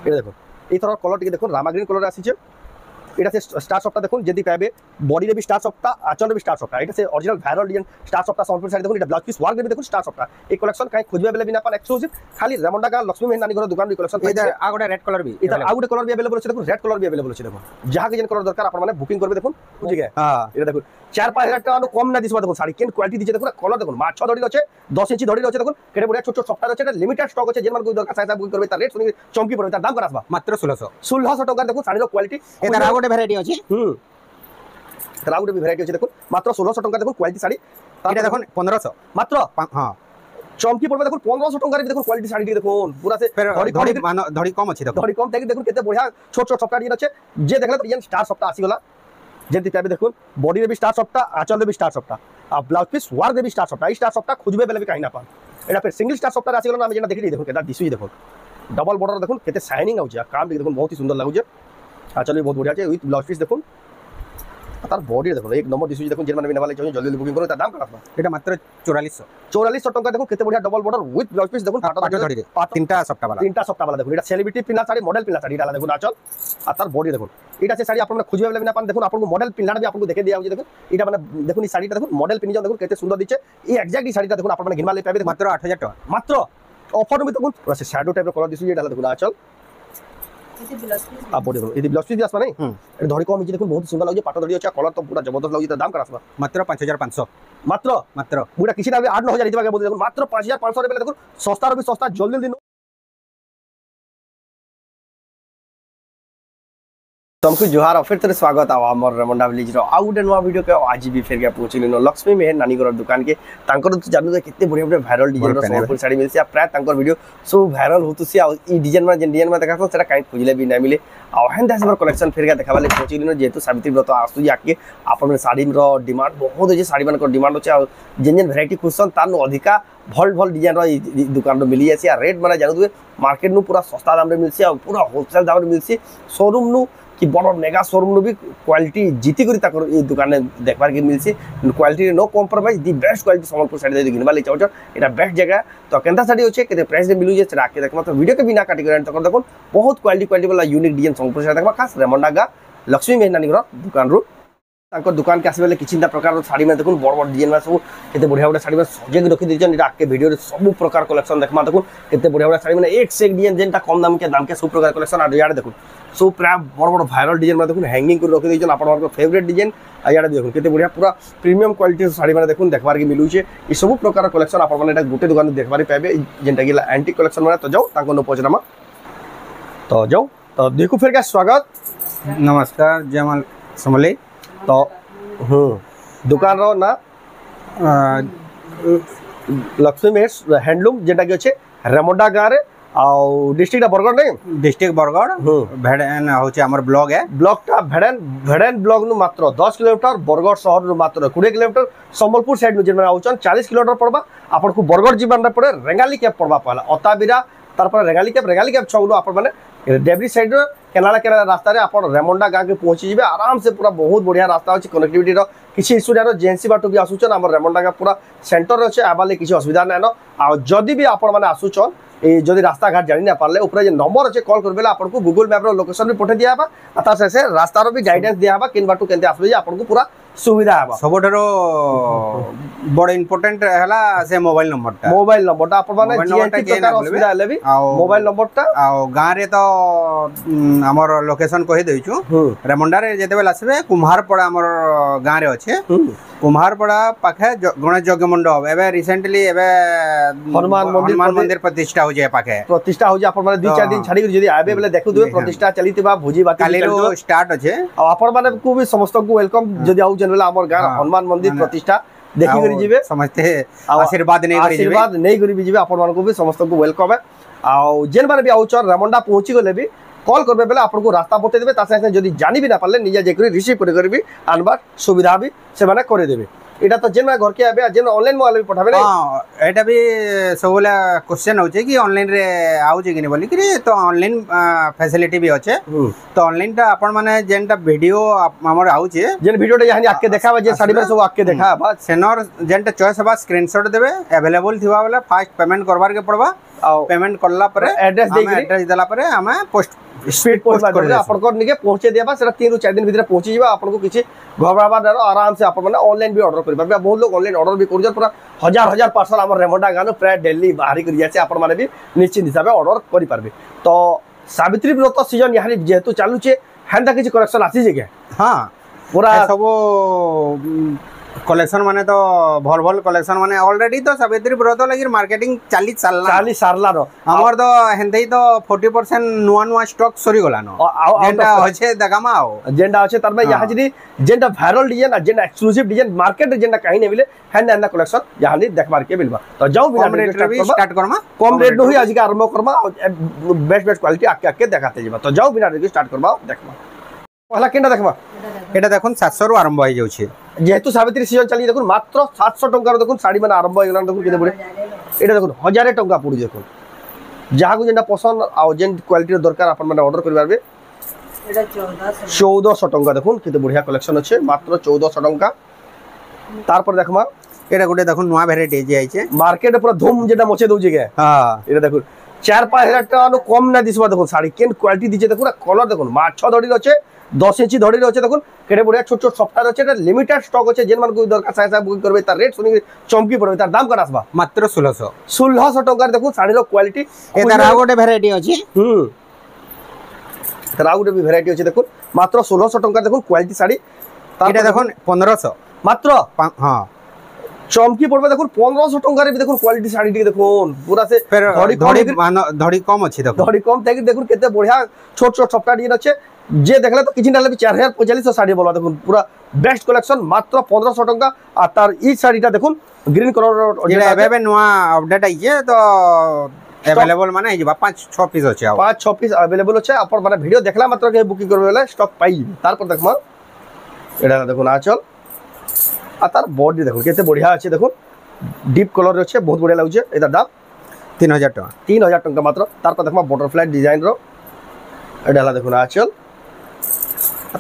এটা দেখুন এইথর কলর টিকে দেখুন রামা গ্রিন কলর আসিছে। এটা সে স্টার শপটা দেখুন যদি পাবে বডিরে বি স্টার শপটা আঁচলরে বি স্টার শপটা। এটা সে অরিজিনাল ভাইরাল ডিজাইন স্টার শপটা সম্পূর্ণ শাড়ি দেখুন। এটা ব্লাউজ পিস ওয়ার্ক দেখুন স্টার শপটা। এই কলেকশন কাই খুঁজবে বেলে বিনা পান এক্সক্লুসিভ খালি রেমন্ডা গাঁ লক্ষ্মী মেহন নানি ঘর দোকান বি কলেকশন। এটা আগোটা রেড কলর বি এটা আউট কলর বি अवेलेबल আছে দেখুন। রেড কলর বি अवेलेबल আছে দেখুন। যাহা কি যেন কলর দরকার আপনারা মানে বুকিং করবে দেখুন বুঝি গে। হ্যাঁ এটা দেখুন 4-5 হাজার টাকা কম না দিছবা দেখুন শাড়ি কেন কোয়ালিটি দিছে দেখুন। কলর দেখুন 6 ধরি আছে 10 ইঞ্চি ধরি আছে দেখুন। কেটে বড়িয়া ছোট ছোট সফটওয়্যার আছে। এটা লিমিটেড স্টক আছে যেন কোন দরকার সাইজ বুকিং করবে তার রেট শুনি চমকি পড়বে তার দাম কত আসবা মাত্র 1600 টাকা দেখুন শাড়ির কোয়ালিটি। এটা আগোটা ভ্যারাইটি আছে। তার আউট ভ্যারাইটি আছে দেখুন মাত্র 1600 টাকা দেখুন কোয়ালিটি শাড়ি। এটা দেখুন 1500 মাত্র। হ্যাঁ চমকি পড়বে দেখুন 1500 টাকার দেখুন কোয়ালিটি শাড়ি দেখুন পুরা সে ধড়ি কম আছে দেখুন। ধড়ি কম দেখি দেখুন কেতে বড়িয়া ছোট ছোট সফটওয়্যার ডিজাইন আছে। যে দেখলে তো ডিজাইন স্টার সফটটা আসি গলা যেতে পাবে দেখুন। বডিরে বি স্টার সফটটা আঁচলে বি স্টার সফটটা আর blouse piece work B star সফটটা। এই স্টার সফটটা খুঁজবে বেলে বি কাহিনা পান। এটা ফের সিঙ্গল স্টার সফটটা আসি গলা না আমি যেটা দেখি দেখুন কেটা দিশুই দেখুন ডবল বর্ডার দেখুন কেতে শাইনিং আউছে আর কাম দেখুন বহুত সুন্দর লাগুছে। আঁচলে বহুত বড়িয়া আছে উইথ ব্লাউজ পিস দেখুন। তার বডি দেখুন এক নম্বর দিশুই দেখুন যেন মানে বিনা वाले জলদি জলদি বুকিং করুন তার দাম কত আসবা এটা মাত্র 4400 টাকা দেখুন কেতে বড়িয়া double border with blouse piece দেখুন। পাটো ধড়ি তিনটা সপ্তাহ वाला দেখুন। এটা সেলিব্রিটি পিলা শাড়ি মডেল পিলা শাড়ি এটা দেখুন আঁচল আর তার বডি দেখুন। এটা আছে শাড়ি আপনারা খুঁজবে বেলে না পান দেখুন। আপনাদের মডেল পিলাটা বি আপনাদের দেখে দেয়া হচ্ছে দেখুন। এটা মানে দেখুন এই শাড়িটা দেখুন মডেল পিনি যাও দেখুন কেতে সুন্দর দিচ্ছে। এই এক্স্যাক্টলি শাড়িটা দেখুন আপনারা ঘিনমালে পাবে মাত্র 8000 টাকা মাত্র অফার মে দেখুন আছে শ্যাডো টাইপের কলার দিছি এটা দেখুন আঁচল আর বডি দেখুন। এই ব্লাউজ পিস দিয়ে আসবা নাই এটা ধড়ি কম হচ্ছে দেখুন বহুত সুন্দর লাগছে। পাটো ধড়ি আছে কলার তো পুরো জবরদস্ত লাগছে। তার দাম কত আসবা মাত্র 5500 মাত্র। মাত্র মুটা কিছু না 8-9 দিতে পারবে বলতে দেখুন মাত্র 5500 বেলে দেখুন সস্তার বি সস্তা জলদি দিন। तुमको जोहार और फिर तेरे स्वागत है आमर रेमंडा विलेज रो आउ गुटे नुआ वीडियो के आज भी फेर के पहुंचलिनो लक्ष्मी मेहर नानी घर दुकान के तांकर तो जानू कितने बढ़िया बढ़िया वायरल डिजाइन रो संबलपुर साड़ी मिलसी आ प्राय तांकर वीडियो सब वायरल होतुसी आ ई डिजाइन में जेन डिजाइन में देखा सेटा काई खोजले भी ना मिले आ हेंदा से कलेक्शन फेर के देखावाले पहुंचलिनो जेतु सावित्री व्रत आसु आके आपन साड़ी रो डिमांड बहुत होजे। साड़ी मान को डिमांड होचे आ जेन जेन वैरायटी खुसन तानो अधिका भल भल डिजाइन रो दुकान रो मिली आसी आ रेट माने जानू मार्केट नु पूरा सस्ता दाम रे मिलसी आ पूरा होलसेल दाम रे मिलसी। शोरूम नु कि बड़ मेगा शोरूम भी क्वालिटी जीती करी ताकर ए दुकान देखबार के मिलसी। Quality no compromise the best quality Sambalpur sari दे घिनबा ले चाहछ एटा बेस्ट जगह तो केनता साड़ी होचे केते प्राइस रे मिलु जे सेटा के देखमा तो वीडियो के बिना काटी कर तकर देखो बहुत क्वालिटी वाला यूनिक डिजाइन संबलपुर साड़ी देखबा खास रेमंडा गा लक्ष्मी मेहर नानी घर दुकान रो तांकर दुकान के आसबेले किछिंता प्रकार साड़ी में देखुन बड़ बड़ डिजाइन में सब केते बढ़िया बढ़िया साड़ी में सजे रखी दिजन। एटा आके वीडियो रे सब प्रकार कलेक्शन देखमा देखुन केते बढ़िया बढ़िया साड़ी में एक से एक डिजाइन जेनटा कम दाम के सब प्रकार कलेक्शन आ यार देखुन सब प्राय बड़ बड़ वायरल डिजाइन में देखुन हैंगिंग कर रखी दिजन आपन फेवरेट डिजाइन आ यार देखुन केते बढ़िया पूरा प्रीमियम क्वालिटी साड़ी में देखुन देखबार के मिलुचे। ई सब प्रकार कलेक्शन आपन माने एटा गुटे दुकान देखबार पाबे जेनटा कि एंटीक कलेक्शन में तो जाओ ताको न पहुंचनामा तो जाओ तो देखो फिर का स्वागत नमस्कार जयमाल समले तो दुकान रो ना लक्ष्मी मेहर हैंडलूम जेटा कि अच्छे रेमंडा गाँव रे आउ डिस्ट्रिक्ट बरगढ़ नहीं डिस्ट्रिक्ट बरगढ़ भेड़न होचे हमर ब्लॉग है ब्लॉकटा भेड़न भेड़न ब्लॉक नु मात्र 10 किलोमीटर बरगढ़ शहर नु मात्र 20 किलोमीटर संबलपुर साइड नु जेन आउचन 40 किलोमीटर पड़बा आपन को बरगढ़ जीवन रे पड़े रेंगाली कैप पड़बा पहला अताबिरा तार पर रेंगाली कैप छगलो आपन माने डेबरी साइड केनाला केनाला रास्ता रे आपन रेमंडा गाँव के पहुंची जिबे आराम से पूरा बहुत बढ़िया रास्ता अछि कनेक्टिविटी रो किसी इशू ना जेएनसी बाटो भी आसुचन हमर रेमंडा गाँव पूरा सेंटर रे अछि आबाले किसी असुविधा नै न आ जदी भी आपन माने आसुचन ए जदी रास्ता घाट जानि ना पारले ऊपर जे नंबर अछि कॉल करबेला आपन को गूगल मैप रो लोकेशन भी पठे दियाबा आ तार से रास्ता रो भी गाइडेंस दियाबा किन बाटो केनते आसबे जे आपन को पूरा सुविधा हबा। सबोडरो बड़ इंपोर्टेंट हला से मोबाइल नंबरटा आपन माने जेएनटी प्रकार असुविधा हले भी मोबाइल नंबरटा आ गाँ रे तो हमर लोकेशन कहि देइछु रेमंडा रे जेते बेला आसबे कुम्हारपड़ा हमर गाँ रे अछि कुम्हारपड़ा पाखे गणेश यज्ञ मंडप एबे रिसेंटली एबे हनुमान मंदिर प्रतिष्ठा हो जाय पाखे प्रतिष्ठा हो जाय आपन माने 2-4 दिन छाडी जदी आबे बेले देखु दुबे प्रतिष्ठा चलितबा भोजी बाती काली रो स्टार्ट अछि आपन माने को भी समस्त को वेलकम जदी आउ जन बेला हमर गाँ हनुमान मंदिर प्रतिष्ठा देखि करी जिबे समझते आशीर्वाद नै करी जिबे आपन मान को भी समस्त को वेलकम है आ जेन माने भी आउचर रेमंडा पहुंची गले भी कॉल करबे बेले आपन को रास्ता बते देबे ता से जदी जानि भी ना पाले निजे जे करी रिसीव करे भी आनबार सुविधा भी से माने करे देबे। एटा तो जेन घर के आबे जेन ऑनलाइन मोबाइल भी पठाबे हां एटा भी सबला क्वेश्चन होचे कि ऑनलाइन रे आउ जे कि बोली कि तो ऑनलाइन फैसिलिटी भी होचे तो ऑनलाइन ता अपन माने जेनटा वीडियो हमर आउचे जेन वीडियो यानी आके देखाबे जे साड़ी में सब आके देखाबा सेनर जेनटा चॉइस बा स्क्रीनशॉट देबे अवेलेबल थिबा वाला फास्ट पेमेंट करबार के पड़बा पेमेंट करला पर एड्रेस एड्रेस देला पर हमें पोस्ट स्पीड पोस्ट कर आपनको निके पहुंचे देबा सेटा 3 ରୁ 4 दिन भीतर पहुंची जीवा आपनको किछि घबराबा डर आराम से अपन माने ऑनलाइन भी ऑर्डर करि पाबे बहुत लोग ऑनलाइन ऑर्डर भी करि पूरा हजार हजार पार्सल हमर रेमंडा गानो प्राय डेली बाहरी करि जाचे अपन माने भी निश्चित हिसाब से ऑर्डर करि पारबे तो सावित्री व्रत सीजन यानी जेतु चालू छे हेंदा किछि कलेक्शन आसी जे के हां पूरा सब कलेक्शन माने तो भल भल कलेक्शन माने ऑलरेडी तो सावित्री व्रत लागि मार्केटिंग चाली सारला रो हमर तो हेंदै तो 40% नुवा नुवा स्टॉक सरी गला न जेंटा होछे दगामा जेंटा होछे तर में यहां जदी जेंटा वायरल डिजाइन जेंटा एक्सक्लूसिव डिजाइन मार्केट जेंटा कहीं नै मिले हेंदा हेंदा कलेक्शन यहां नि देखबार के मिलबा तो जाऊ बिना रेट रे भी स्टार्ट करमा कम रेट नो ही आज के आरंभ करमा बेस्ट बेस्ट क्वालिटी आके आके देखाते जेबा तो जाऊ बिना रेट स्टार्ट करबा देखबा पहला केंडा देखबा एटा देखुन 700 रु आरंभ होई जाउछे जेहेतु सावित्री सीजन चली देखुन मात्र 700 टंका देखुन साड़ी माने आरंभ होई गलान देखुन केते पड़े एटा देखुन 1000 टंका पड़ी देखुन जहा को जेंटा पसंद आ जेन क्वालिटी दरकार अपन माने ऑर्डर करि पारबे एटा 1400 टंका देखुन केते बढ़िया कलेक्शन अछि मात्र 1400 टंका तार पर देखमा एटा गुटे देखुन नवा वैरायटी जे आइछे मार्केट पूरा धूम जेटा मचे दउ जे हां एटा देखुन 4-5 हजार टका कम ना दिसबा देखुन साड़ी केन क्वालिटी दिजे देखुन कलर देखुन माछ धड़ी अछि 10 इंच धड़ी रहे देखुन केडे बढ़िया छोट छोट सफ्टवेयर अच्छे लिमिटेड स्टॉक अच्छे जेन मन को दरकार साहे साहे बुकिंग करबे तार रेट सुनी चमकी पड़बे तार दाम करा आसबा मात्र 1600 टका देखुन साड़ी रो क्वालिटी ए तार आ गोटे वैरायटी अछि तार आ गोटे भी वैरायटी अछि देखुन मात्र 1600 टका देखुन क्वालिटी साड़ी एटा देखुन 1500 मात्र हां चमकी पड़बे देखुन 1500 टका रे भी देखुन क्वालिटी साड़ी टी देखुन पूरा से धड़ी कम अछि देखुन धड़ी कम ताकि देखुन केते बढ़िया छोट छोट सफ्टवेयर डिजाइन अच्छे जे देखले तो किछि डाले भी 4045 साड़ी बोला देखुन पूरा बेस्ट कलेक्शन मात्र 1500 टका आ तार ई साड़ीटा देखुन ग्रीन कलर जेटा एबे नवा अपडेट आइए तो अवेलेबल माने हिबा 5-6 पीस अछि 5-6 पीस अवेलेबल अछि अपन माने वीडियो देखला मात्र के बुकिंग करबेला स्टॉक पाई तार पर देखमा एडा देखुन आचल आ तार बॉडी देखुन केते बढ़िया अछि देखुन डीप कलर अछि बहुत बढ़िया लागु छै एदा दाम 3000 टका 3000 टका मात्र तार पर देखमा बटरफ्लाई डिजाइन रो एडाला देखुन आचल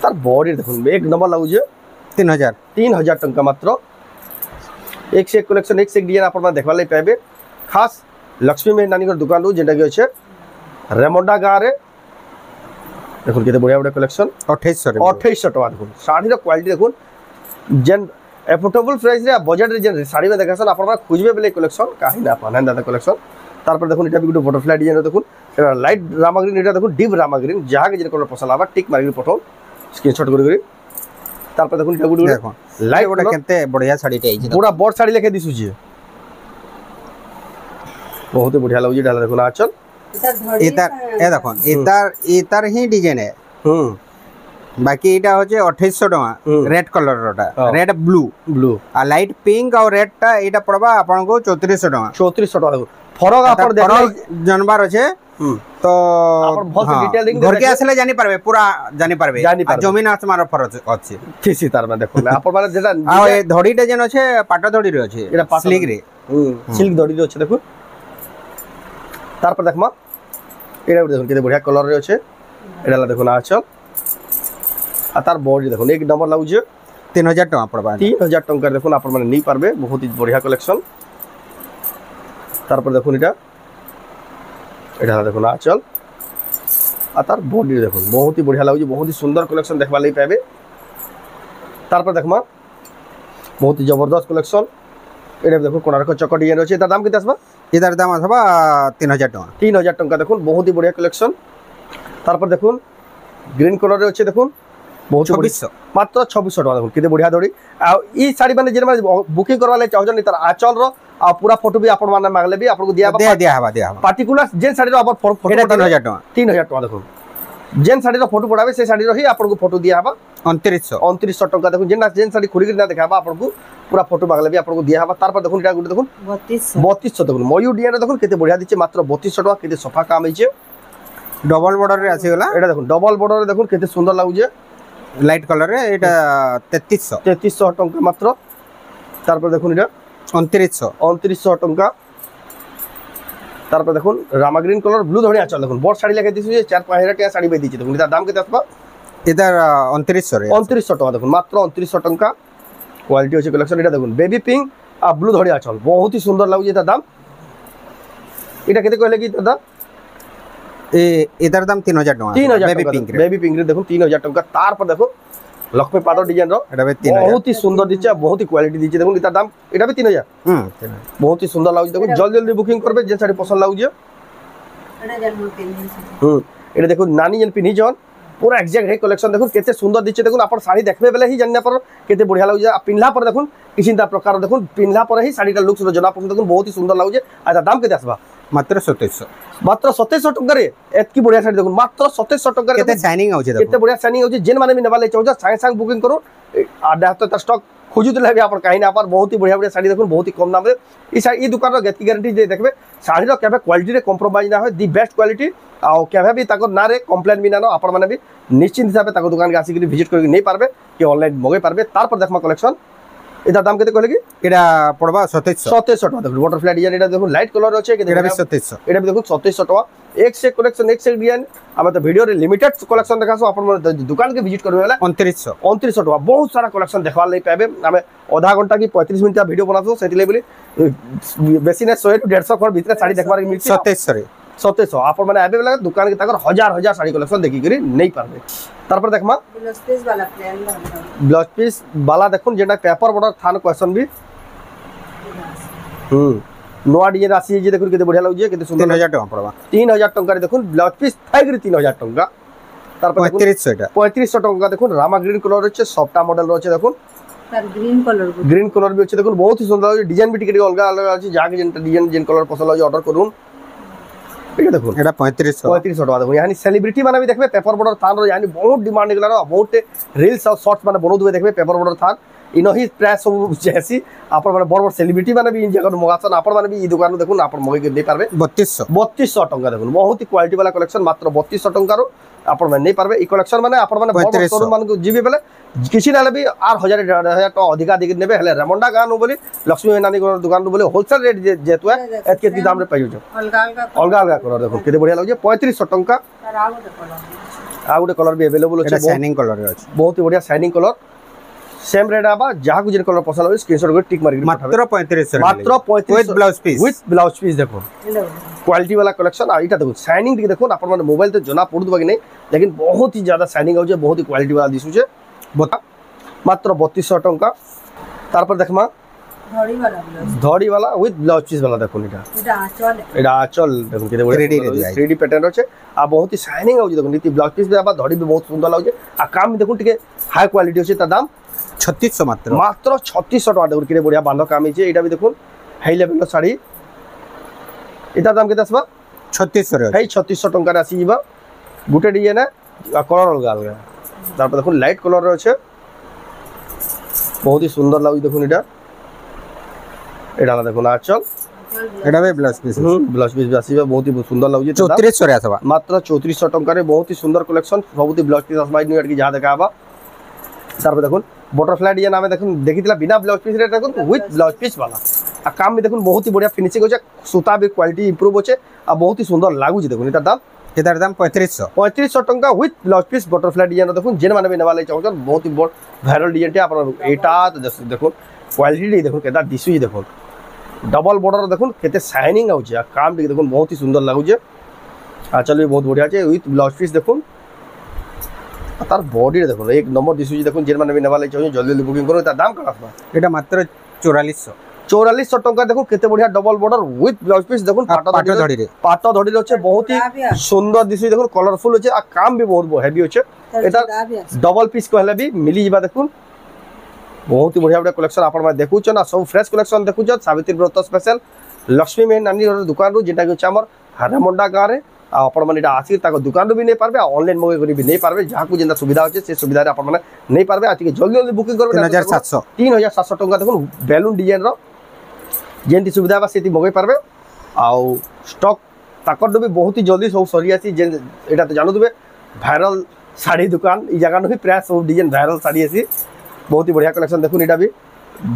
तार बॉडी देखुन एक नंबर लागु जे 3000 टंका मात्र एक से एक कलेक्शन एक से एक डिजाइन अपन देखबा ले पाबे खास लक्ष्मी में नानी कर दुकान रो जेटा के छै रेमंडा गा रे देखुन केते बढ़िया बढ़िया कलेक्शन 2800 टका देखुन साड़ी रो क्वालिटी देखुन जेन एफोर्डेबल प्राइस रे बजट रे जेन साड़ी में देखासन अपन खोजबे बेले कलेक्शन काहे ना अपन दादा कलेक्शन तार पर देखुन एटा भी गुड बटरफ्लाई डिजाइन देखुन एटा लाइट रामा ग्रीन एटा देखुन डीप रामा ग्रीन जहा के जेन कलर पसंद आबा टिक मारि पठो स्क्रीनशॉट करी तार पर देखुन एटा गुड देखो लाइट ओटा केते बढ़िया साड़ी टे आइछ पूरा बड़ साड़ी लेके दिसु छी बहुत बढ़िया लागु जी डाला देखुन आचल इतार ए देखो इतार ही डिजाइन है बाकी एटा होचे 2800 टका रेड कलर रोटा रेड ब्लू आ लाइट पिंक और रेड टा एटा पड़बा आपन को 3400 टका देखो फरक आपन देखले जानबार अछि तो आपन बहुत डिटेलिंग घर के आसले जानि पारबे पूरा जानि पारबे जमीन आसमान फरक अछि ठीसी तार में देखो आपन माने जेटा आ ए धड़ी टे जेन अछि पाटा धड़ी रे अछि एटा स्लिक रे सिल्क धड़ी रे अछि देखो तार पर देखमा एटा देखो केते बढ़िया कलर रे अछि एडाला देखो ना आछल आ तार बॉडी देखो एक नंबर लागु जे 3000 टका पड़बा 3000 टका देखो आपन माने नहीं पारबे बहुत ही बढ़िया कलेक्शन तार पर देखो एटा देखो ना चल आ तार बॉडी देखो बहुत ही बढ़िया लागु बहुत ही सुंदर कलेक्शन देखबा लई पाबे तार पर देखमा बहुत ही जबरदस्त कलेक्शन एटा देखो कोणार्क चक डिजाइन अछि एटा दाम केते आसबा एटार दाम आसबा 3000 टका 3000 टका देखो बहुत ही बढ़िया कलेक्शन तार पर देखो ग्रीन कलर रे अछि देखो बहुत 2600 मात्र 2600 टका देखो केते बढ़िया दड़ी आ ई साड़ी माने जेन बुकिंग करवा ले चाहजन तार आचल रो आ पूरा फोटो भी आपन माने मांगले भी आपन को दिया हवा पार्टिकुलर जेन साड़ी रो अपन फोटो 3000 टका देखो जेन साड़ी रो फोटो पड़ाबे से साड़ी रो ही आपन को फोटो दिया हवा 2900 टका देखो जेन साड़ी खुली ना देखाबा आपन को पूरा फोटो मांगले भी आपन को दिया हवा तार पर देखो एटा गुड देखो 3200 देखो मयूर डिजाइन देखो केते बढ़िया दिचे मात्र 3200 टका केते सफा काम हिचे डबल बॉर्डर रे आसी गला एटा देखो डबल बॉर्डर रे देखो केते सुंदर लागु जे लाइट कलर रे एटा 3300 टका मात्र तार पर देखो एटा 2900 टका तार पर देखो रामा ग्रीन कलर ब्लू धड़िया चल देखो बड़ साड़ी लेके दिसु 4-5 हजार टका साड़ी बे दिछि देखो एटा दाम केते आसबा इधर 2900 रे 2900 टका देखो मात्र 2900 टका क्वालिटी अछि कलेक्शन एटा देखो बेबी पिंक आ ब्लू धड़िया चल बहुत ही सुंदर लागु एटा दाम এটা কেতে কইলে কি দাদা এটার দাম 3000 টাকা 3000 বেবি পিঙ্ক বেবি পিঙ্ক রে দেখুন 3000 টাকা তারপর দেখো লক্ষ্মী পাথর ডিজাইন র এটা বে 3000 बहुत ही सुंदर দিচ্ছে बहुत ही क्वालिटी দিচ্ছে দেখুন এটার দাম এটা भी 3000 बहुत ही सुंदर লাগুছে দেখুন জলদি জলদি বুকিং করবে যে শাড়ি পছন্দ লাগুছে এটা দেখুন নানি যেন পিনি জন पूरा एक्जैक्ट है कलेक्शन देखो केते सुंदर दिच्छे देखो आप साड़ी देखबे बेले ही जानना पर केते बढ़िया लागे आ पिनला पर देखो किसी प्रकार देखो पिनला पर ही साड़ीटा लुक्स जना पर देखो बहुत ही सुंदर लागे आ दाम केते आसबा मात्र 2700 मात्र 2700 टका रे एतकी बढ़िया साड़ी देखो मात्र 2700 टका रे केते शाइनिंग आउछे देखो केते बढ़िया शाइनिंग आउछे जेन माने भी नेबा ले चाहो संगे संग बुकिंग करो आ डाक्टर ता स्टॉक खोजुतले भी आप कहीं ना पर बहुत ही बढ़िया बढ़िया साड़ी देखो बहुत ही कम दाम रे ई दुकान रो गेत की गारंटी जे देखबे साड़ी रो केबे क्वालिटी रे कॉम्प्रोमाइज ना हो दी बेस्ट क्वालिटी आ केबे भी ताको ना रे कंप्लेन भी ना नो आपण माने भी निश्चित हिसाब से ताको दुकान के आसी के विजिट करके नहीं पारबे कि ऑनलाइन मगे पारबे तार पर देखमा कलेक्शन एटा दाम केते कहले कि एटा पड़बा 2700 टका देखो बटरफ्लाई डिजाइन एटा देखो लाइट कलर अछि कि एटा भी 2700 एटा भी देखो 2700 टका एक से कलेक्शन एक से डिजाइन हम तो वीडियो रे लिमिटेड कलेक्शन देखासो आपण दुकान के विजिट करबे वाला 2900 टका बहुत सारा कलेक्शन देखबा ले पाबे हम आधा घंटा की 35 मिनट वीडियो बनासो सेति लेबे बेसी ने 100 टू 150 फर भीतर साड़ी देखबार के मिलछि 2700 रे 2700 आप मैंने आबे वाला दुकान के ताकर हजार हजार साड़ी कलेक्शन देखी करी नहीं पारबे तार पर देखमा ब्लाउज पीस वाला देखुन जेटा पेपर बॉर्डर थान क्वेश्चन भी नोआ डिजाइन आसी जे देखुन केते बढ़िया लागजे केते सुंदर 3000 टका पड़बा 3000 टका रे देखुन ब्लाउज पीस थाइगरी 3000 टका तार पर 3500 एटा 3500 टका देखुन रामा ग्रीन कलर अछि सॉफ्टा मॉडल रहचे देखुन सर ग्रीन कलर भी अछि देखुन बहुत ही सुंदर डिजाइन भी टिके अलग अलग अछि जाके जेन डिजाइन जेन कलर पसंद लागे ऑर्डर करूम ठीक है देखो एटा 3500 टका देखो यानी सेलिब्रिटी माने भी देखबे पेपर बॉर्डर थान रो यानी बहुत डिमांड गला बहुत रील्स और शॉर्ट्स माने बनौ दुबे देखबे पेपर बॉर्डर थान इनो ही प्राय सब जैसी आपण माने बड़ बड़ सेलिब्रिटी माने भी इन जगह मगासन आपण माने भी ई दुकान देखुन आपण मगे के दे पारबे 3200 टका देखुन बहुत ही क्वालिटी वाला कलेक्शन मात्र 3200 टका रो आपण माने नहीं पारबे ई कलेक्शन माने आपण माने बड़ बड़ शोरूम मान को जीबे बेले किसी नाले भी 8000 टका अधिका दिग नेबे हेले रेमंडा गान बोली लक्ष्मी नानी को दुकान बोली होलसेल रेट जेतु है एत के दाम रे पाइयो अलग अलग कलर देखो केते बढ़िया लागे 3500 टका आ गुटे कलर भी अवेलेबल अछि शाइनिंग कलर रे अछि बहुत ही बढ़िया शाइनिंग कलर सेम रेट आबा जहां को जे कलर पसंद हो स्क्रीनशॉट कर टिक मार के मात्र 3500 मात्र 3500 विथ ब्लाउज पीस देखो क्वालिटी वाला कलेक्शन आ इटा देखो शाइनिंग देखो अपन माने मोबाइल तो जना पड़ुदबा कि नहीं लेकिन बहुत ही ज्यादा शाइनिंग हो बहुत ही क्वालिटी वाला दिसु छे मात्र 3200 टका तार पर देखमा धड़ी वाला विथ ब्लाउज पीस वाला देखो एटा आंचल देखो केते बड़े 3D पैटर्न अछि आ बहुत ही शाइनिंग हो देखो नीति ब्लाउज पीस बा धड़ी भी बहुत सुंदर लागे आ काम देखो टिके हाई क्वालिटी अछि ता दाम 3600 मात्र 3600 टका देखो केते बढ़िया बांधो काम अछि एटा भी देखो हाई लेवल साड़ी एटा दाम केते आसबा 3600 रे है 3600 टका रे आसी जीवा गुटे डिजाइन है कलर अलग अलग तार पर देखो लाइट कलर रे अछि बहुत ही सुंदर लागी देखो एटा एटा देखो ना चल एटा भी ब्लाउज पीस आसीबा बहुत ही सुंदर लागी 3400 रे आसबा मात्र 3400 टका रे बहुत ही सुंदर कलेक्शन बहुत ही ब्लाउज पीस आसबा न्यू ईयर की जहां देखाबा तार पर देखो बटरफ्लाई डिजाइन आमे देखो देखितला बिना ब्लाउज पीस रे देखो विथ ब्लाउज पीस वाला आ काम भी देखो बहुत ही बढ़िया फिनिशिंग होचे सूता भी क्वालिटी इंप्रूव होचे आ बहुत ही सुंदर लागू देखो एटा दाम 3500 टका with blouse piece butterfly design देखो जेन माने भी नेवा ले चाहो बहुत ही बड़ वायरल डिजाइन अपन एटा देखो क्वालिटी देखो केदा दिसु देखो डबल बॉर्डर देखो केते शाइनिंग आउचे आ काम भी देखो बहुत ही सुंदर लागुचे आ चल बहुत बढ़िया छे विथ ब्लाउज पीस देखो तार बॉडी देखो एक नंबर दिसु देखो जेन माने भी नेवा ले चाहो जल्दी जल्दी बुकिंग करो ता दाम का एटा मात्र 4400 टका देखो केते बढ़िया double border with blouse piece देखो पाटो धड़ी रे बहुत ही सुंदर दिसु देखो कलरफुल होचे आ काम भी बहुत हेवी होचे एटा डबल पीस कहले भी मिली जिबा देखो बहुत ही बढ़िया बढ़िया कलेक्शन आपण में देखु छ ना सब फ्रेश कलेक्शन देखु छ सावित्री व्रत स्पेशल लक्ष्मी में नानी दुकान रो जेटा कि हमर हरमंडा गां रे आपण माने आसी ताको दुकान रो भी नहीं पारबे ऑनलाइन मगे करी भी नहीं पारबे जहां को जेंदा सुविधा होचे से सुविधा रे आपण माने नहीं पारबे आ जल्दी जल्दी बुकिंग करबे 3700 टका देखो बैलून डिजाइन रो जेंती सुविधा बा सेती मगे पारबे आ स्टॉक ताकर भी बहुत ही जल्दी सब सरी आसी जे एटा तो जानु दुबे वायरल साड़ी दुकान ई जगह भी प्राय सब डिजाइन वायरल साड़ी आसी बहुत ही बढ़िया कलेक्शन देखो एटा भी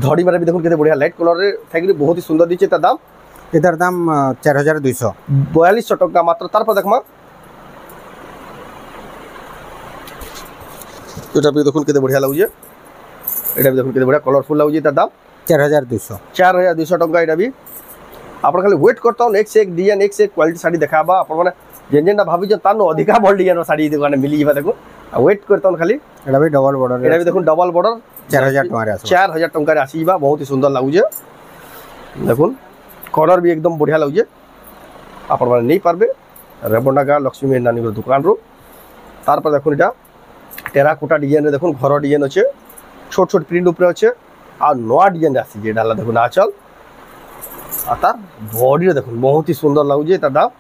धड़ी मारे भी देखो केते बढ़िया लाइट कलर रे थाकरी बहुत ही सुंदर दिचे ता दाम एटार दाम 4200 टका मात्र तार पर देखमा एटा भी देखो केते बढ़िया लागुजे एटा भी देखो केते बढ़िया कलरफुल लागुजे ता दाम 4200 टका एटा भी आपण खाली वेट करता हूं एक से एक डिजाइन एक से एक क्वालिटी साड़ी देखाबा आपण माने जेन जेनटा भाभी जो तानो अधिका बड़ डिजाइन साड़ी दुकान मिली जेबा देखो वेट करता हूं खाली एटा भी डबल बॉर्डर एटा भी देखो डबल बॉर्डर 4000 टका रे आसो 4000 टका रे आसी जेबा बहुत ही सुंदर लागु जे देखो कलर भी एकदम बढ़िया लागु जे आपण माने नहीं पारबे रेमंडा गा लक्ष्मी मेहर नानी दुकान रो तार पर देखो एटा टेराकोटा डिजाइन रे देखो घर डिजाइन अच्छे छोट छोट प्रिंट ऊपर अच्छे आ नवा डिजाइन आसी जे डाला देखो ना चल आ तार बॉडी रे देखो बहुत ही सुंदर लागु जे तार दाम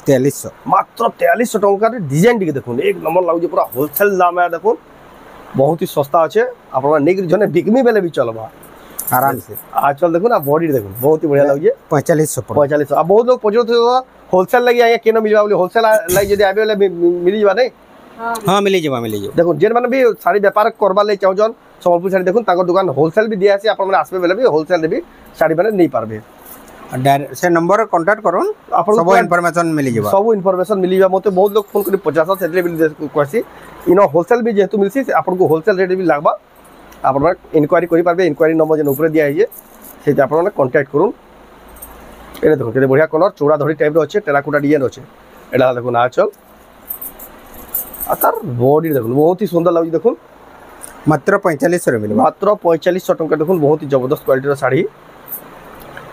4300 मात्र 4300 टका रे डिजाइन टिके देखो एक नंबर लागु जे पूरा होलसेल दाम है देखो बहुत ही सस्ता अच्छे आपण नेक जने बिकमी बेले भी चलबा आराम से आजकल देखो ना बॉडी देखो बहुत ही बढ़िया लागु जे 4500 आ बहुत लोग पजो होलसेल लगी आया केनो मिलबा बोले होलसेल लगी जदी आबे वाले मिली जबा नहीं हां मिली जबा देखो जेन माने भी साड़ी व्यापार करबा ले चाहो जन संबलपुर साड़ी देखो ताको दुकान होलसेल भी दिया से आपण माने आसबे बेले भी होलसेल रे भी साड़ी माने नहीं पारबे डायरेक्ट से नंबर कांटेक्ट करूँ सब इनफॉरमेशन मिली जाबा सब इनफॉरमेशन मिली जाबा मते बहुत लोग फोन करी 50 सेटले भी कहसी इनो होलसेल भी जेतु मिलसी आपन को होलसेल रेट भी लागबा आपन इंक्वायरी करि पारबे इंक्वायरी नंबर जे ऊपर दिया है से आपन माने कांटेक्ट करूँ एने देखो केते बढ़िया कलर चौड़ा धड़ी टाइप रो अच्छे टेराकोटा डिजाइन अच्छे एडा देखो ना चल आ तार बॉडी देखो बहुत ही सुंदर लागु देखो मात्र 4500 रे मिलबा मात्र 4500 टका देखो बहुत ही जबरदस्त क्वालिटी रो साड़ी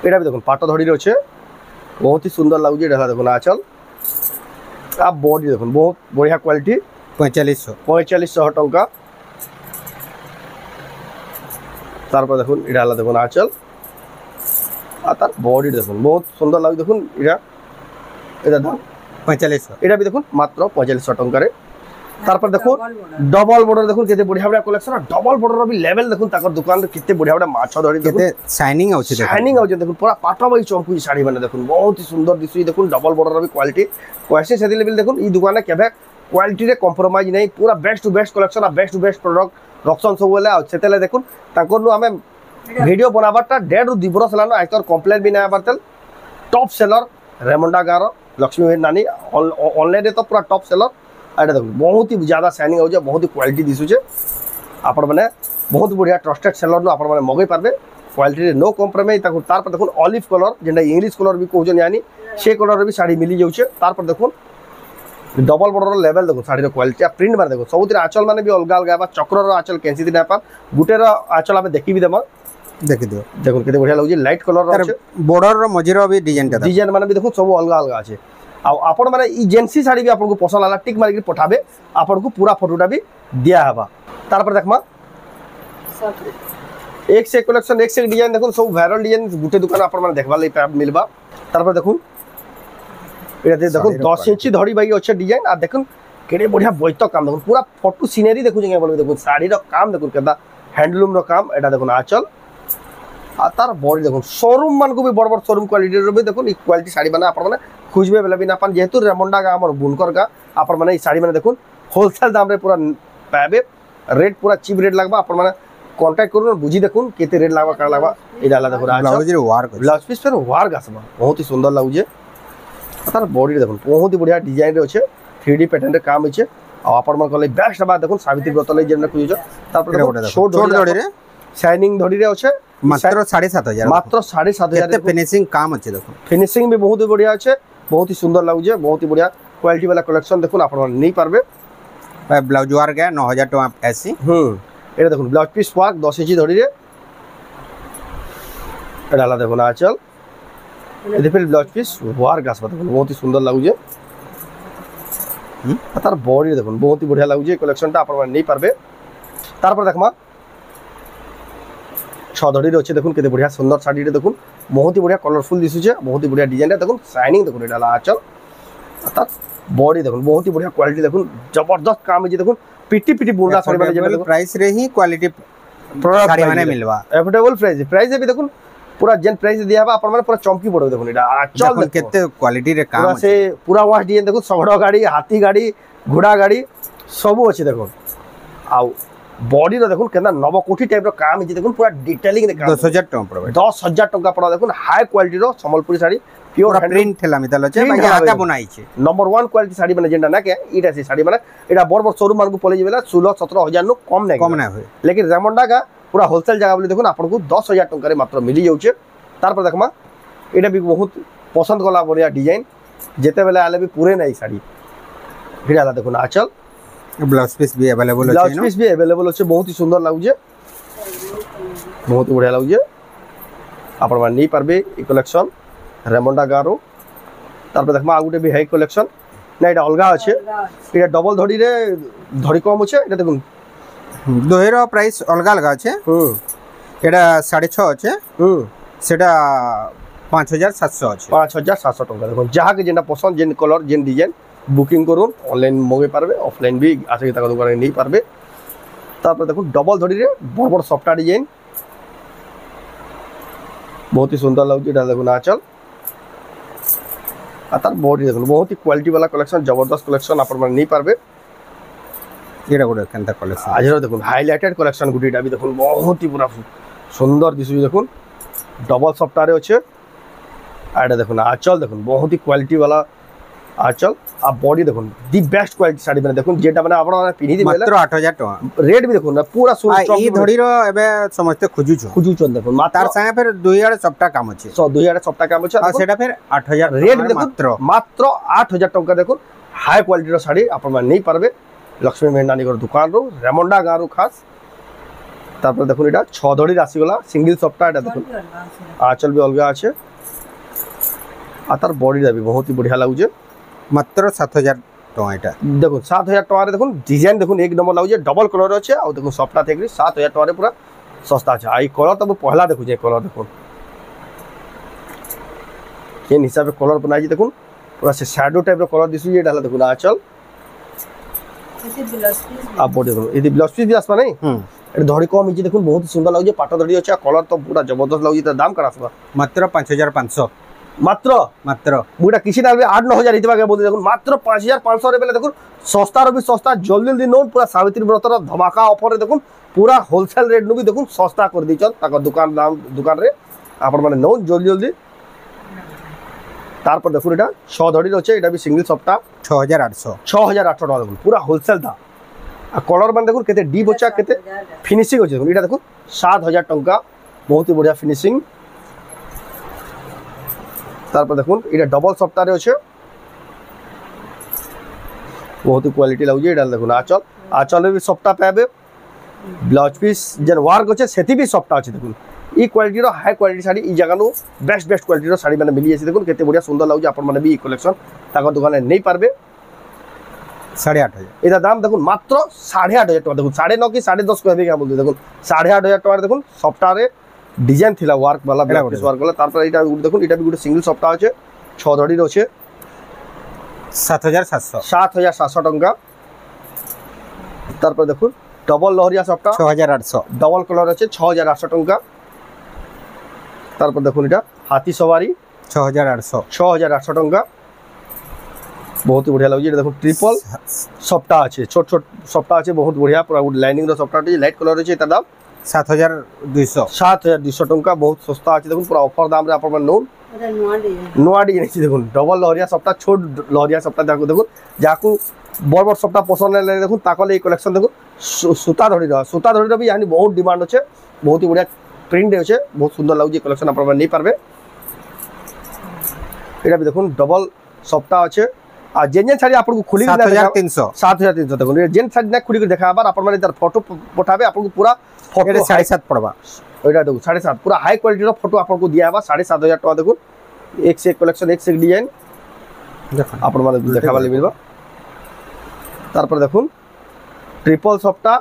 एटा भी देखो पाट धड़ी रे अच्छे बहुत ही सुंदर लागु जे एडा देखो ना चल आ बॉडी देखो बहुत बढ़िया क्वालिटी 4500 टका तार पर देखो एडा देखो ना चल आ तार बॉडी देखो बहुत सुंदर लागु देखो एटा दाम 4500 एटा भी देखो मात्र 4500 टका रे तार पर देखो डबल बॉर्डर देखो केते बढ़िया बढ़िया कलेक्शन डबल बॉर्डर भी लेवल देखो ताकर दुकान रे केते बढ़िया बढ़िया माछ धरी देखो केते शाइनिंग आउछ देखो शाइनिंग आउछ देखो पूरा पाटा बाई चमकू साड़ी माने देखो बहुत ही सुंदर दिसु देखो डबल बॉर्डर भी क्वालिटी क्वालिटी से लेवल देखो ई दुकान रे केबे क्वालिटी रे कंप्रोमाइज नहीं पूरा बेस्ट टू बेस्ट कलेक्शन आ बेस्ट टू बेस्ट प्रोडक्ट रक्सन सब वाला सेतेले देखो ताकर नु हमें वीडियो बनाबाटा 1.5 ରୁ 2 बरस लानो आइतर कंप्लेंट भी ना बारतल टॉप सेलर रेमंडा गारो लक्ष्मी मेहर नानी ऑनलाइन रे तो पूरा टॉप सेलर एटा देखो बहुत ही ज्यादा शाइनिंग हो बहुत ही क्वालिटी दिसु छे आपण माने बहुत बढ़िया ट्रस्टेड सेलर नु आपण माने मगै पारबे क्वालिटी रे नो कॉम्प्रोमाइज ताको तार पर देखो ऑलिव कलर जेंडा इंग्लिश कलर भी कहउछन यानी से कलर रे भी साड़ी मिली जाउ छे तार पर देखो डबल बॉर्डर लेवल देखो साड़ी रो क्वालिटी आ प्रिंट मार देखो सबुतिर आंचल माने भी अलग अलग बा चक्र रो आंचल कैंसी दिना पर गुटे रो आंचल आबे देखि भी देमा देखि दियो देखो केते बढ़िया लागु लाइट कलर रो छे बॉर्डर रो मझिरो भी डिजाइन माने भी देखो सब अलग अलग আছে आ आपण माने ई जेंसी साड़ी भी आपन को पसंद आला टिक मार के पठाबे आपन को पूरा फोटोटा भी दिया हबा तार पर देखमा एक से कलेक्शन एक से डिजाइन देखो सब वायरल डिजाइन गुटे दुकान आपन माने देखबा ले मिलबा तार पर देखो एटा देखो 10 इंच धड़ी बाई अच्छे डिजाइन आ देखो केडे बढ़िया बोइतो काम देखो पूरा फोटो सीनरी देखो जंगे बोल देखो साड़ी रो काम देखो केदा हैंडलूम रो काम एटा देखो आचल आ तार बॉडी देखो शोरूम मान को भी बड़ बड़ शोरूम क्वालिटी रो भी देखो ई क्वालिटी साड़ी बना आपन माने खुजबे बेला भी ना पान जेहेतु रेमंडा का हमर बुनकर का आपन माने ई साड़ी माने देखो होलसेल दाम रे पूरा पाबे रेट पूरा चीप रेट लागबा आपन माने कांटेक्ट करू बुझी देखो केते रेट लागबा का लागबा ई डाला देखो ब्लाउज रे वर्क ब्लाउज पीस पर वर्क आसबा बहुत ही सुंदर लागु जे तार बॉडी देखो बहुत ही बढ़िया डिजाइन रे अच्छे 3D पैटर्न रे काम होचे आ आपन मन कहले बेस्ट बा देखो सावित्री व्रत ले जेना कुजो तार पर छोट धड़ी रे शाइनिंग धड़ी रे अच्छे मात्र 7500 मात्र 7500 केते फिनिशिंग काम अच्छे देखो फिनिशिंग भी बहुत बढ़िया अच्छे बहुत ही सुंदर लागु जे बहुत ही बढ़िया क्वालिटी वाला कलेक्शन देखो आपन नहीं पारबे ब्लाउज वर्क है 9000 टका एसी एटा देखो ब्लाउज पीस वर्क 10 इंच धड़ी रे एडाला देखो ना चल ए फिर ब्लाउज पीस वर्क आसबा देखो बहुत ही सुंदर लागु जे तार बॉडी देखो बहुत ही बढ़िया लागु जे कलेक्शन ता आपन नहीं पारबे तार पर देखमा छधड़ी रे अच्छे देखो केते बढ़िया सुंदर साड़ी रे देखो बहुत ही बढ़िया कलरफुल दिसु छे बहुत ही बढ़िया डिजाइन रे देखो शाइनिंग देखो एडाला आचल तार बॉडी देखो बहुत ही बढ़िया क्वालिटी देखो जबरदस्त काम है देखो पिटी पिटी बुंदा साड़ी माने जे प्राइस रे ही क्वालिटी प्रोडक्ट साड़ी माने मिलवा अफोर्डेबल प्राइस भी देखो पूरा जेन प्राइस दिया बा अपन माने पूरा चमकी पड़ो देखो एटा आचल केते क्वालिटी रे काम से पूरा वाश डिजाइन देखो सगड़ गाड़ी हाथी गाड़ी घोड़ा गाड़ी सब अच्छे देखो आ बॉडी रो देखो केना नव कोठी टाइप रो काम है देखो पूरा डिटेलिंग रे काम 10000 टका पड़बे 10000 टका पड़ा देखो हाई क्वालिटी रो संबलपुरी साड़ी प्योर प्रिंट ठेला मितल छै बाकी हाता बनाई छै नंबर 1 क्वालिटी साड़ी माने जेंडा ना के इटा से साड़ी माने एटा बड़ बड़ शोरूम मान को पले जेबेला 16-17 नु कम ना होय लेकिन रेमंडा का पूरा होलसेल जगह बोली देखो आपन को 10000 टका रे मात्र मिली जाउ छै तार पर देखमा এটা भी बहुत पसंद कला बढ़िया डिजाइन जेते बेले आले भी पूरे नहीं साड़ी এটা দেখুন আঁচল ब्लाउज पीस भी अवेलेबल ब्लाउज अछि पीस भी अवेलेबल আছে बहुत ही सुंदर लाଗୁছে बहुत बढ़िया लाଗୁছে आपण मान नहीं पारबे ई कलेक्शन रेमंडा गारो तारपर देखमा आ गुटे भी है कलेक्शन ना এটা अलगा আছে এটা डबल धड़ी रे धड़ी कम আছে এটা দেখুন दोहेर प्राइस अलग अलग আছে এটা 6.5 আছে সেটা 5700 আছে 5700 টাকা দেখুন যাহা के जेना पसंद जेन कलर जेन डिजाइन बुकिंग करूँ ऑनलाइन मगे पारबे ऑफलाइन भी आसे ताका दुकान नहीं पारबे तारपर देखो डबल धड़ी रे बड़ बड़ सफ्टा डिजाइन बहुत ही सुंदर लगुच এটা দেখুন আঁচল আর তার বডি দেখুন बहुत ही क्वालिटी वाला कलेक्शन जबरदस्त कलेक्शन आपण মানে नहीं पारबे এটা গুলো কেনতা কলেকশন আজর দেখুন হাইলাইটেড কলেকশন গুটিটা भी দেখুন बहुत ही पूरा सुंदर दिसु দেখুন डबल सफ्टा रे আছে আর এটা দেখুন আঁচল দেখুন बहुत ही क्वालिटी वाला आंचल आ बॉडी देखो दी बेस्ट क्वालिटी साड़ी मैंने देखो जेटा मैंने आपण पिनी दी मात्र 8000 टका रेट भी देखो ना पूरा सुन ई धड़ी रो एबे समस्त खुजु छ देखो तार संगे फिर 2000 सप्ताह काम अछि 2000 सप्ताह काम अछि आ सेटा फिर 8000 रेट भी देखो मात्र 8000 टका देखो हाई क्वालिटी रो साड़ी आपण माने नहीं पारबे लक्ष्मी मेहनानी को दुकान रो रेमंडा गारो खास तापर देखो एटा 6 धड़ी राशि वाला सिंगल सप्ताह एटा देखो आंचल भी अलगा আছে आ तार बॉडी भी बहुत ही बढ़िया लागुजे मात्र 7000 टका एटा देखो 7000 टका रे देखो डिजाइन देखो एक नंबर लागुजे डबल कलर अच्छे आ देखो सफ्टा थेकरी 7000 टका रे पूरा सस्ता আছে आई कलर तो पहला देखो जे कलर देखो केन हिसाब से कलर बनाई देखो पूरा से शैडो टाइप रो कलर दिसु ये डाला देखो आंचल आ बॉडी देखो यदि ब्लाउज पीस भी आसबा नहीं ए धड़ी कम हिची देखो बहुत सुंदर लागुजे पाट धड़ी अच्छे कलर तो पूरा जबरदस्त लागुजे त दाम करा आसबा मात्र 5500 मात्र मात्र बुटा किसी ना 8-9 हितबा के बोलते देखो मात्र 5500 रे बेले देखो सस्ता रो भी सस्ता जल्दी जल्दी नो पूरा सावित्री व्रत रो धमाका ऑफर रे देखो पूरा होलसेल रेट नु भी देखो सस्ता कर दी चल ताको दुकान दाम दुकान रे आपण माने नो जल्दी जल्दी तार पर देखो एटा 6 धड़ी रछे एटा भी सिंगल सप्ताह 6800 टका देखो पूरा होलसेल दा आ कलर मान देखो केते डीप होचा केते फिनिशिंग होचे देखो एटा देखो 7000 टका बहुत ही बढ़िया फिनिशिंग तारपर देखुन এটা डबल सप्ताह रे আছে बहुत ही क्वालिटी लागुजे এটা দেখুন আঁচল আঁচলে भी सप्ताह पाबे ब्लाउज पीस जन वर्क আছে সেটি भी सप्ताह আছে দেখুন এই क्वालिटी रो हाई क्वालिटी साड़ी ई जगह नो बेस्ट क्वालिटी रो साड़ी माने मिली আছে দেখুন केते बढ़िया सुंदर लागुजे आपण माने भी ई कलेक्शन ताको दुकान नहीं पारबे 8500 এটা দাম দেখুন মাত্র 8500 টাকা দেখুন 9.5 কি 10.5 কইবে কি বলতে দেখুন 8500 টাকা দেখুন सप्ताह रे डिजाइन थिला वर्क वाला ब्लाउज वर्क वाला तार पर एटा देखो एटा भी गुटे सिंगल सप्ताह আছে 6 धड़ी रोचे 7700 टका तार पर देखो डबल लहरिया सप्ताह 6800 डबल कलर আছে 6800 टका तार पर देखो एटा हाथी सवारी 6800 टका बहुत ही बढ़िया लागुजे एटा देखो ट्रिपल सप्ताह আছে छोट छोट सप्ताह আছে बहुत बढ़िया पूरा लाइनिंग रो सप्ताह আছে लाइट कलर আছে एटा दाम 7200 टका बहुत सस्ता আছে দেখুন পুরা অফার দাম রে আপন নো এটা নোয়া ডিজাইন আছে দেখুন ডবল লহরিয়া সপ্তাহ ছোট লহরিয়া সপ্তাহ দেখুন দেখুন যাকু বড় বড় সপ্তাহ পছন্দ লাগে দেখুন তাকলে এই কালেকশন দেখুন সুতা ধড়ি भी यानी बहुत डिमांड আছে बहुत ही बढ़िया प्रिंट আছে बहुत सुंदर लागुजे কালেকশন আপন नहीं पारबे এটা भी দেখুন डबल सप्ताह আছে आ जेन साड़ी आपन को खुली 7300 देखुन जेन साड़ी ना खुली देखा बार आपन माने तार फोटो पठाबे आपन को पूरा फोटो 7.5 पड़बा ओइटा देखो 7.5 पूरा हाई क्वालिटी रो फोटो आपन को दिया बा 7500 टका देखो एक से एक कलेक्शन एक से एक डिजाइन देखो आपन माने देखा वाली मिलबा तार पर देखो ट्रिपल सफ्टा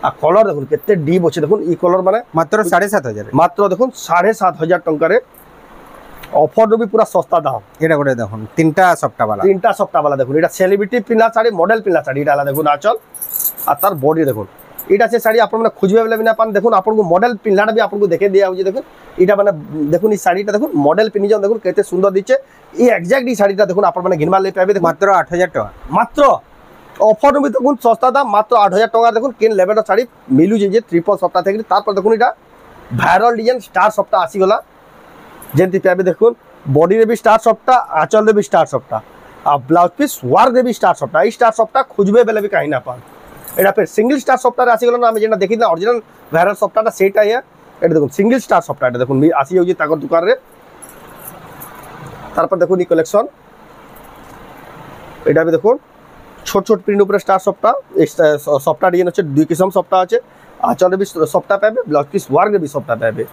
आ कलर देखो केते डीप होचे देखो ई कलर माने मात्र 7500 मात्र देखो 7500 टका रे ऑफर भी पूरा सस्ता दाम एटा गोटे देखो तीनटा सप्ताह वाला देखो एटा सेलिब्रिटी पिना साड़ी मॉडल पिना साड़ी एटा देखो आंचल आ तार बॉडी देखो एटा से साड़ी आपन माने खुजबे वाला बिना पान देखो आपन को मॉडल पिनलाटा भी आपन को देखे दिया होजे देखो एटा माने देखो ई साड़ीटा देखो मॉडल पिनी जाओ देखो केते सुंदर दिचे ई एग्जैक्ट ई साड़ीटा देखो आपन माने घिनवा ले पाबे देखो मात्र 8000 टका मात्र ऑफर भी देखो सस्ता दाम मात्र 8000 टका देखो केन लेवल साड़ी मिलु जे ट्रिपल सप्ताह थेकरी तार पर देखो एटा वायरल डिजाइन स्टार सप्ताह आसी गला जेंति पाबे देखो बॉडी रे भी स्टार सप्ताह आंचल रे भी स्टार सप्ताह आ ब्लाउज पीस वर्क रे भी स्टार सप्ताह ई स्टार सप्ताह खुजबे बेले भी कहीं ना पान एटा फिर सिंगल स्टार सप्ताह रे आसी गलो ना हम जेना देखि ना ओरिजिनल वायरल सप्ताहटा सेटा है एटा देखो सिंगल स्टार सप्ताह एटा देखो आसी जाउजी ताकर दुकान रे তারপর দেখুন এই কালেকশন এটা भी দেখুন ছোট ছোট প্রিন্ট উপরে স্টার সফটা সফটা ডিজাইন হচ্ছে দুই কিসম সফটা আছে আঁচলে भी সফটা পাবে ব্লাউজ পিস ওয়ার্ক भी সফটা পাবে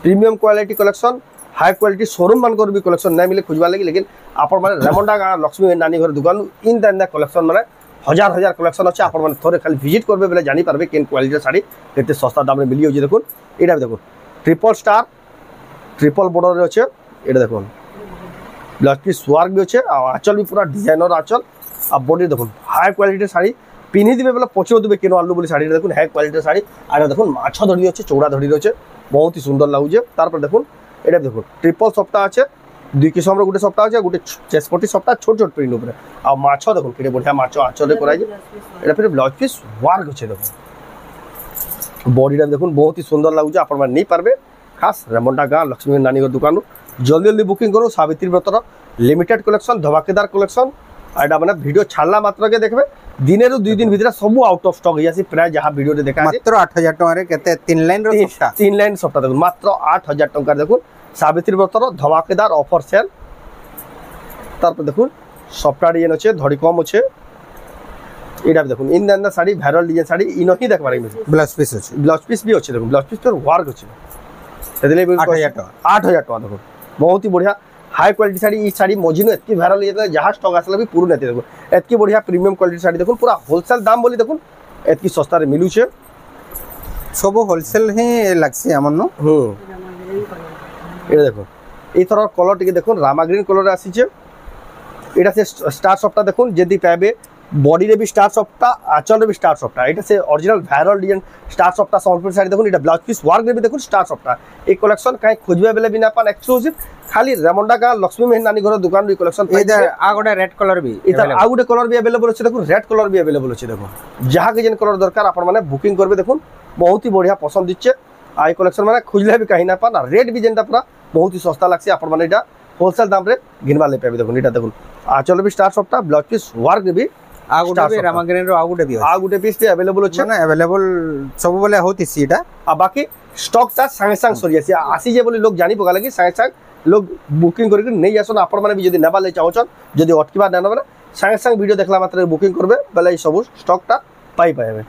premium quality collection high quality showroom मानकर भी कलेक्शन नहीं मिले खोजवा लगी लेकिन आप रेमंडा लक्ष्मी नानी घर दुकान इन द कलेक्शन मैंने हजार हजार कलेक्शन अच्छे आप थोड़े खाली विजिट करेंगे बोले जानीपारे केन क्वालिटी शाड़ी के सस्ता दाम मिली जाए देखो यहाँ देखो ट्रिपल स्टार ट्रिपल बॉर्डर अच्छे ये देखो ब्लाउज पिस वर्क भी अच्छे आँचल भी पूरा डिजाइनर आँचल आ बॉडी देखो हाई क्वालिटी शाड़ी पिन्ही देवे बोले पचर देवे केन आलू बोली शाड़ी देखो हाई क्वालिटी शाड़ी और देखो माछ धड़ी अच्छे चौड़ा धड़ी अच्छे बहुत ही सुंदर लगुचे तार देखो ये देखो ट्रिपल सप्ताह अच्छे दुई किसम गोटे सप्ताह अच्छे गोटे चेस्पटी सप्ताह छोट छोट प्रिंट उपर आ माछ देखो कि बढ़िया माछ आँचल कर फिर ब्लाउज पिस वर्क अच्छे देखो बॉडीटा देखो बहुत ही सुंदर लगुचे आप नहीं पारे खास रेमंडा गाँ लक्ष्मी नानी दुकान जल्दी जल्दी बुकिंग करो सावित्री व्रतर लिमिटेड कलेक्शन धमाकेदार कलेक्शन एटा मैंने वीडियो छाड़ला मात्र के देखबे दिन रु 2 दिन भीतर सब आउट ऑफ स्टॉक होइयासी प्राय जहां वीडियो रे देखा मात्र 8000 टका रे केते 3 लाइन रो सप्ता 3 लाइन सप्ता देखो मात्र 8000 टका देखो सावित्री व्रतर धमाकेदार ऑफर सेल तार पर देखो सप्ता डिजाइन अच्छे धड़ी कम अच्छे एटा देखो in the sari viral design sari इनो ही देखबार मिले ब्लाउज पीस भी अच्छे देखो ब्लाउज पीस पर वर्क अच्छे सेदिले 8000 टका देखो बहुत ही बढ़िया हाई क्वालिटी साड़ी ये साड़ी मझी एतकी वायरल ये जहाँ स्टॉक आसला भी पूरा नहीं देखो एतकी बढ़िया प्रीमियम क्वालिटी साड़ी देखो पूरा होलसेल दाम बोली देखो एतकी सस्ता रे मिलुचे सब होलसेल ही लागसी हमन नो ये देखो ए तरह कलर टिके देखो रामा ग्रीन कलर आसीचे एटा से स्टार सफ्टा देखो जदी पाबे बॉडी रे भी स्टार सफ्टा आंचल रे भी स्टार सफ्टा एटा से ओरिजिनल वायरल डिजाइन स्टार सफ्टा संबलपुर साड़ी देखो एटा ब्लाउज पीस वर्क रे भी देखो स्टार सफ्टा ए कलेक्शन काई खोजबे बेले बिना पान एक्सक्लूसिव खाली रेमंडा का लक्ष्मी मेहर नानी घर दुकान री कलेक्शन इधर आ गोटे रेड कलर भी इधर आ गोटे कलर भी अवेलेबल अछि देखो रेड कलर भी अवेलेबल अछि देखो जहां के जेन कलर दरकार आपण माने बुकिंग करबे देखो बहुत ही बढ़िया पसंद दिच्छे आई कलेक्शन माने खोजले भी कहीं ना पान रेट भी जेनटा पूरा बहुत ही सस्ता लागसी आपण माने एटा होलसेल दाम रे गिनवा ले पाबे देखो एटा देखो आंचल भी स्टार सफ्टा ब्लाउज पीस वर्क भी आ गोटे भी रामाग्रीन रो आ गोटे पीस भी अवेलेबल अछि ना अवेलेबल सब बोले होती सीटा आ बाकी स्टॉक ता संगे संग सरी आसी आसी जे बोली लोग जानी पगा लगी संगे संग लोग बुकिंग करके नहीं आसन आपण माने भी जदी नेबा ले चाहछन जदी अटकीबा ना माने संगे संग वीडियो देखला मात्र बुकिंग करबे बेले सब स्टॉक ता पाई पाएबे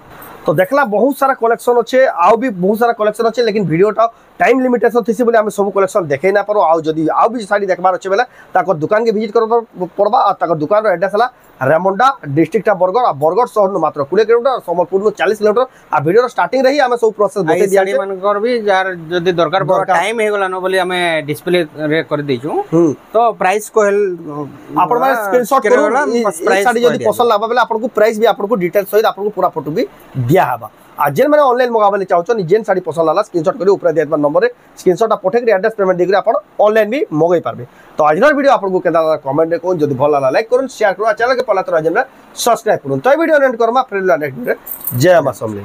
तो देखला बहुत सारा कलेक्शन अच्छे आउ भी बहुत सारा कलेक्शन अच्छे लेकिन वीडियोटा टाइम लिमिटेशन थी बोले आम सब कलेक्शन देखे ना पारो आउ जदी आउ भी साड़ी देखबार अच्छे बेले ताकर दुकान के विजिट कर पड़बा आ ताकर दुकान रो एड्रेस हला रेमंडा डिस्ट्रिक्ट बरगढ़ आ बरगढ़ शहर न मात्र 20 किलोमीटर समलपुर 40 किलोमीटर आ वीडियो स्टार्टिंग रही आम सब प्रोसेस बते दिया साड़ी मानकर भी जार जदी दरकार पर टाइम हे गला न बोली हमें डिस्प्ले रे कर देछु तो प्राइस को हेल आपण माने स्क्रीनशॉट करू प्राइस साड़ी जदी पसंद लागबा बेले आपन को प्राइस भी आपन को डिटेल सहित आपन को पूरा फोटो भी दिया हबा आ जेन माने ऑनलाइन मगाबले चाहछन जेन साड़ी पसंद लागला स्क्रीनशॉट करी ऊपर देत नंबर रे स्क्रीनशॉट पठे के एड्रेस पेमेंट देकरी आपन ऑनलाइन भी मगाई पारबे तो आजर वीडियो आपन को केदा कमेंट रे कोन जदी भल लागला लाइक करन शेयर करन चैनल के पला तो राजन सब्सक्राइब करन तो वीडियो एंड करमा फिर नेक्स्ट वीडियो जय मां समले।